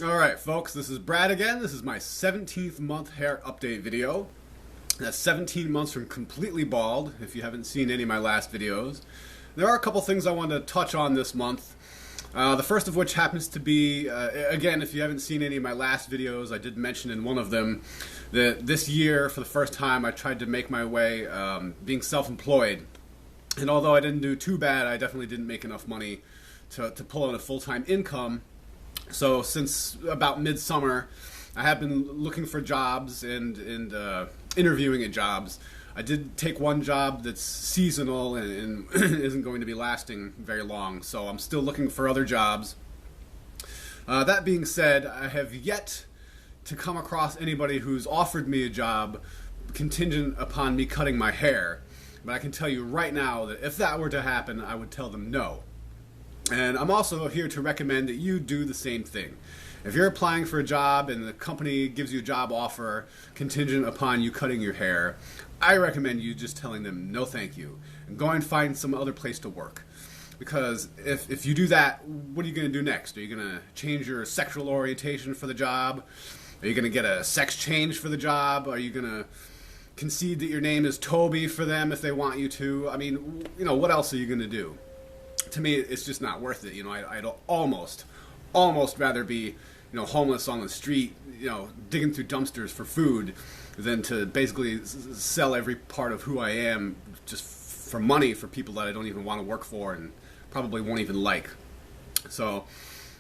Alright folks, this is Brad again. This is my 17th month hair update video. That's 17 months from completely bald, if you haven't seen any of my last videos. There are a couple things I wanted to touch on this month. The first of which happens to be, again, if you haven't seen any of my last videos, I did mention in one of them that this year, for the first time, I tried to make my way being self-employed. And although I didn't do too bad, I definitely didn't make enough money to pull in a full-time income. So since about midsummer, I have been looking for jobs and interviewing at jobs. I did take one job that's seasonal and isn't going to be lasting very long, so I'm still looking for other jobs. That being said, I have yet to come across anybody who's offered me a job contingent upon me cutting my hair. But I can tell you right now that if that were to happen, I would tell them no. And I'm also here to recommend that you do the same thing. If you're applying for a job and the company gives you a job offer contingent upon you cutting your hair, I recommend you just telling them no thank you and go and find some other place to work. Because if you do that, what are you going to do next? Are you going to change your sexual orientation for the job? Are you going to get a sex change for the job? Are you going to concede that your name is Toby for them if they want you to? I mean, you know, what else are you going to do? To me, it's just not worth it. You know, I'd almost rather be, homeless on the street, digging through dumpsters for food than to basically sell every part of who I am just for money for people that I don't even want to work for and probably won't even like. So,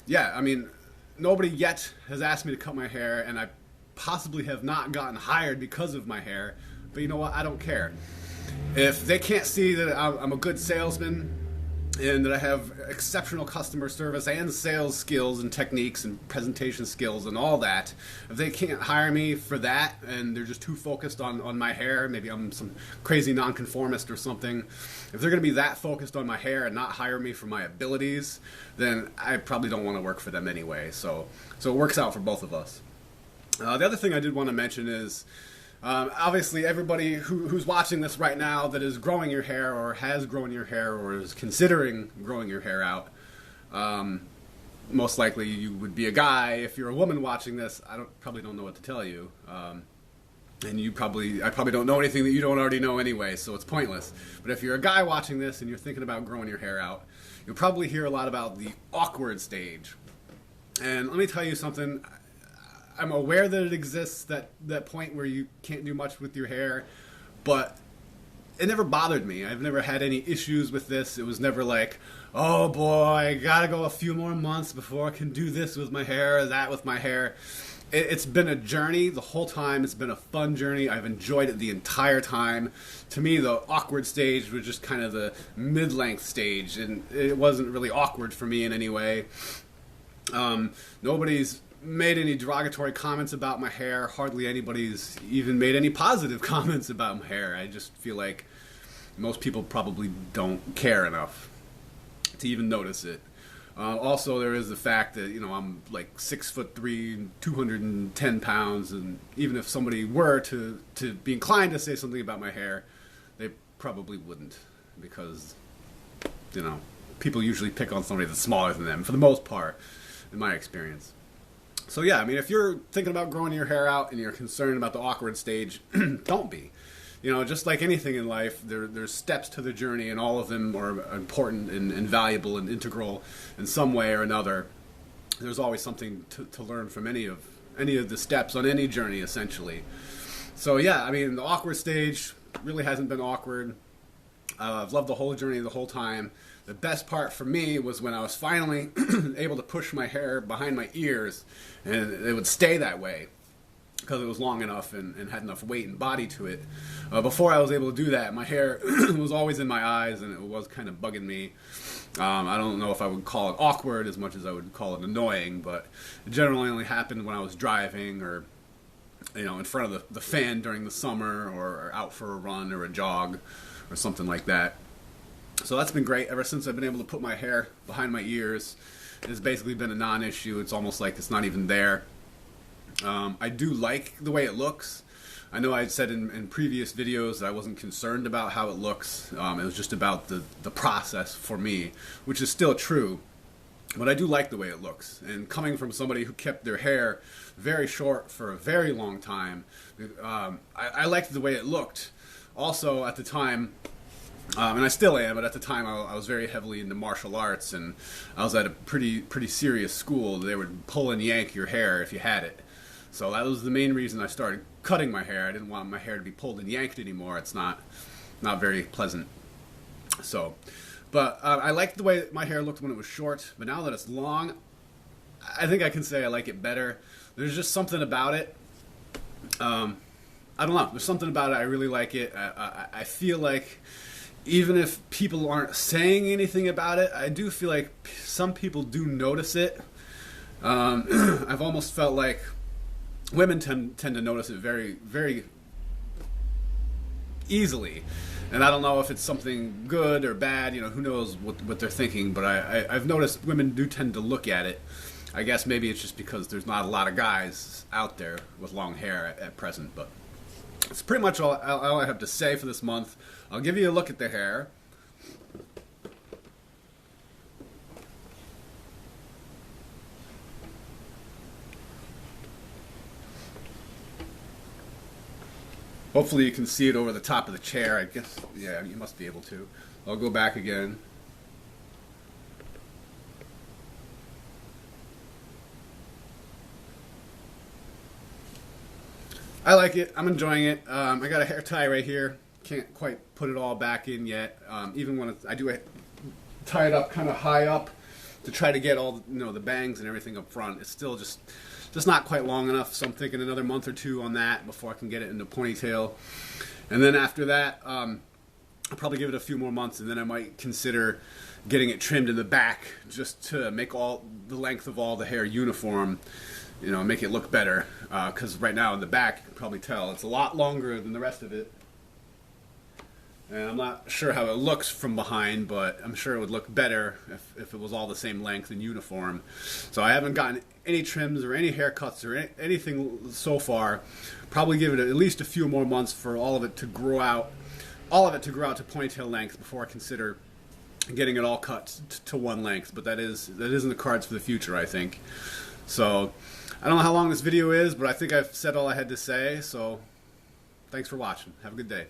yeah, I mean, nobody yet has asked me to cut my hair, and I possibly have not gotten hired because of my hair, but you know what? I don't care. If they can't see that I'm a good salesman and that I have exceptional customer service and sales skills and techniques and presentation skills and all that, if they can't hire me for that and they're just too focused on my hair, maybe I'm some crazy nonconformist or something, if they're going to be that focused on my hair and not hire me for my abilities, then I probably don't want to work for them anyway. So it works out for both of us. The other thing I did want to mention is, obviously, everybody who's watching this right now that is growing your hair or has grown your hair or is considering growing your hair out, most likely you would be a guy. If you're a woman watching this, I probably don't know what to tell you. And I probably don't know anything that you don't already know anyway, so it's pointless. But if you're a guy watching this and you're thinking about growing your hair out, you'll probably hear a lot about the awkward stage. And let me tell you something. I'm aware that it exists, that point where you can't do much with your hair, but it never bothered me. I've never had any issues with this. It was never like, oh boy, I gotta go a few more months before I can do this with my hair or that with my hair. It's been a journey the whole time. It's been a fun journey. I've enjoyed it the entire time. To me, the awkward stage was just kind of the mid-length stage, and it wasn't really awkward for me in any way. Nobody's made any derogatory comments about my hair. Hardly anybody's even made any positive comments about my hair. I just feel like most people probably don't care enough to even notice it. Also, there is the fact that, I'm like 6'3", 210 pounds, and even if somebody were to be inclined to say something about my hair, they probably wouldn't, because, people usually pick on somebody that's smaller than them, for the most part, in my experience. So yeah, I mean, if you're thinking about growing your hair out and you're concerned about the awkward stage, don't be. Just like anything in life, there's steps to the journey, and all of them are important and valuable and integral in some way or another. There's always something to learn from any of the steps on any journey, essentially. So yeah, I mean, the awkward stage really hasn't been awkward. I've loved the whole journey the whole time. The best part for me was when I was finally able to push my hair behind my ears, and it would stay that way because it was long enough and had enough weight and body to it. Before I was able to do that, my hair was always in my eyes, and it was kind of bugging me. I don't know if I would call it awkward as much as I would call it annoying, but it generally only happened when I was driving or in front of the fan during the summer, or out for a run or a jog or something like that. So that's been great. Ever since I've been able to put my hair behind my ears, it's basically been a non-issue. It's almost like it's not even there. I do like the way it looks. I know I said in previous videos that I wasn't concerned about how it looks. It was just about the process for me, which is still true. But I do like the way it looks. And coming from somebody who kept their hair very short for a very long time, I liked the way it looked. Also, at the time, and I still am, but at the time I was very heavily into martial arts, and I was at a pretty serious school. They would pull and yank your hair if you had it. So that was the main reason I started cutting my hair. I didn't want my hair to be pulled and yanked anymore. It's not very pleasant. So, but I liked the way my hair looked when it was short, but now that it's long, I think I can say I like it better. There's just something about it. I don't know. There's something about it. I really like it. I feel like even if people aren't saying anything about it, I do feel like some people do notice it. I've almost felt like women tend to notice it very, very easily. And I don't know if it's something good or bad, who knows what they're thinking, but I've noticed women do tend to look at it. I guess maybe it's just because there's not a lot of guys out there with long hair at present, but it's pretty much all I have to say for this month. I'll give you a look at the hair. Hopefully you can see it over the top of the chair. I guess, yeah, you must be able to. I'll go back again. I like it. I'm enjoying it. I got a hair tie right here. Can't quite put it all back in yet. Even when I do it, tie it up kind of high up to try to get all the bangs and everything up front. It's still just not quite long enough. So I'm thinking another month or two on that before I can get it into ponytail. And then after that, I'll probably give it a few more months, and then I might consider getting it trimmed in the back just to make all the length of all the hair uniform. Make it look better. Because right now in the back, you can probably tell it's a lot longer than the rest of it. And I'm not sure how it looks from behind, but I'm sure it would look better if it was all the same length and uniform. So I haven't gotten any trims or any haircuts or anything so far. Probably give it at least a few more months for all of it to grow out to ponytail length before I consider getting it all cut to one length. But that is in the cards for the future, I think. So I don't know how long this video is, but I think I've said all I had to say. So thanks for watching. Have a good day.